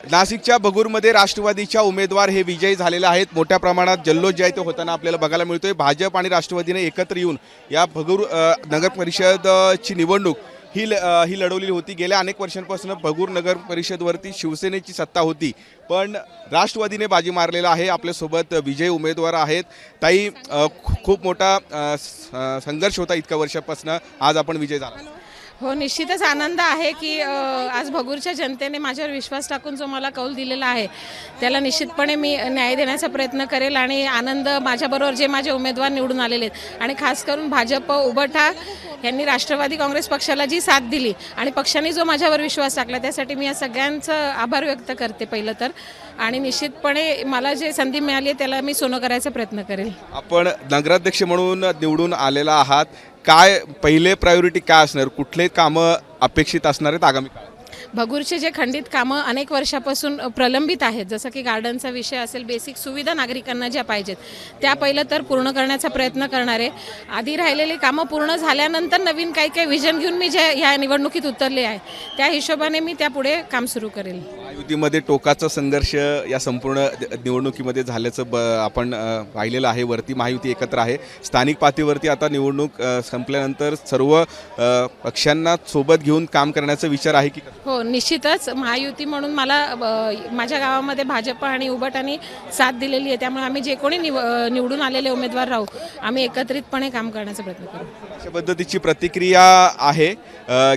नाशिकच्या भगूरमध्ये राष्ट्रवादीच्या उमेदवार हे विजयी झालेले आहेत। मोठ्या प्रमाणात जल्लोष जे आहे तो होताना आपल्याला बघायला मिळतोय। भाजप आणि राष्ट्रवादीने एकत्र येऊन या भगूर नगर परिषदची निवडणूक ही लढवली होती। गेल्या अनेक वर्षांपासून भगूर नगर परिषदवरती शिवसेनेची सत्ता होती, पण राष्ट्रवादीने बाजी मारलेला आहे। आपल्यासोबत विजयी उमेदवार आहेत। ताई, खूप मोठा संघर्ष होता इतक्या वर्षापासून, आज आपण विजय झाला। हो, निश्चितच आनंद आहे की आज भगूरच्या जनतेने माझ्यावर विश्वास टाकून जो मला कौल दिलेला आहे त्याला निश्चितपणे मी न्याय देण्याचा प्रयत्न करेल। आणि आनंद माझ्याबरोबर जे माझे उमेदवार निवडून आलेले आहेत आणि खास करून भाजप उबटा यांनी राष्ट्रवादी काँग्रेस पक्षाला जी साथ दिली आणि पक्षाने जो माझ्यावर विश्वास टाकला त्यासाठी मी या सगळ्यांचं आभार व्यक्त करते पहिलं तर। आणि निश्चितपणे मला जे संधी मिळाली आहे त्याला मी सोनं करायचा प्रयत्न करेल। आपण नगराध्यक्ष म्हणून निवडून आलेला आहात, काय पहिले प्रायोरिटी काय असणार, कुठले कामं अपेक्षित असणार आहेत आगामी काळात? भगूरचे जे खंडित कामं अनेक वर्षापासून प्रलंबित आहेत, जसं की गार्डनचा विषय असेल, बेसिक सुविधा नागरिकांना ज्या पाहिजेत त्या पहिलं तर पूर्ण करण्याचा प्रयत्न करणार आहे। आधी राहिलेली कामं पूर्ण झाल्यानंतर नवीन काही काही विजन घेऊन मी जे या निवडणुकीत उतरले आहे त्या हिशोबाने मी त्यापुढे काम सुरू करेल। महायुतीमध्ये टोकाचा संघर्ष या संपूर्ण निवडणुकीमध्ये झाल्याचं आपण पाहिलेलं आहे। वरती महायुती एकत्र आहे, स्थानिक पातळीवरती आता निवडणूक संपल्यानंतर सर्व पक्षांना सोबत घेऊन काम करण्याचा विचार आहे की? हो, निश्चितच महायुती म्हणून मला माझ्या गावामध्ये भाजप आणि उबटाने साथ दिलेली आहे, त्यामुळे आम्ही जे कोणी निवडून आलेले उमेदवार राहू आम्ही एकत्रितपणे काम करण्याचा प्रयत्न करू। अशा पद्धतीची प्रतिक्रिया आहे।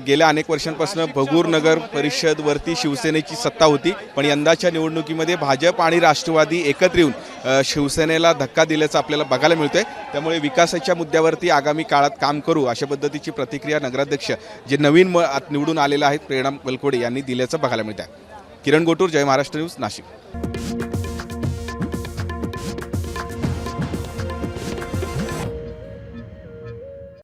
गेल्या अनेक वर्षांपासून भगूर नगर परिषदवरती शिवसेनेची सत्ता होती, पण यंदाच्या निवडणुकीमध्ये भाजप आणि राष्ट्रवादी एकत्र येऊन शिवसेनेला धक्का दिल्याचं आपल्याला बघायला मिळतंय। त्यामुळे विकासाच्या मुद्द्यावरती आगामी काळात काम करू अशा पद्धतीची प्रतिक्रिया नगराध्यक्ष जे नवीन निवडून आलेले आहेत प्रेरणा बलकोडे यांनी दिल्याचं बघायला मिळत आहे। किरण गोटूर, जय महाराष्ट्र न्यूज, नाशिक।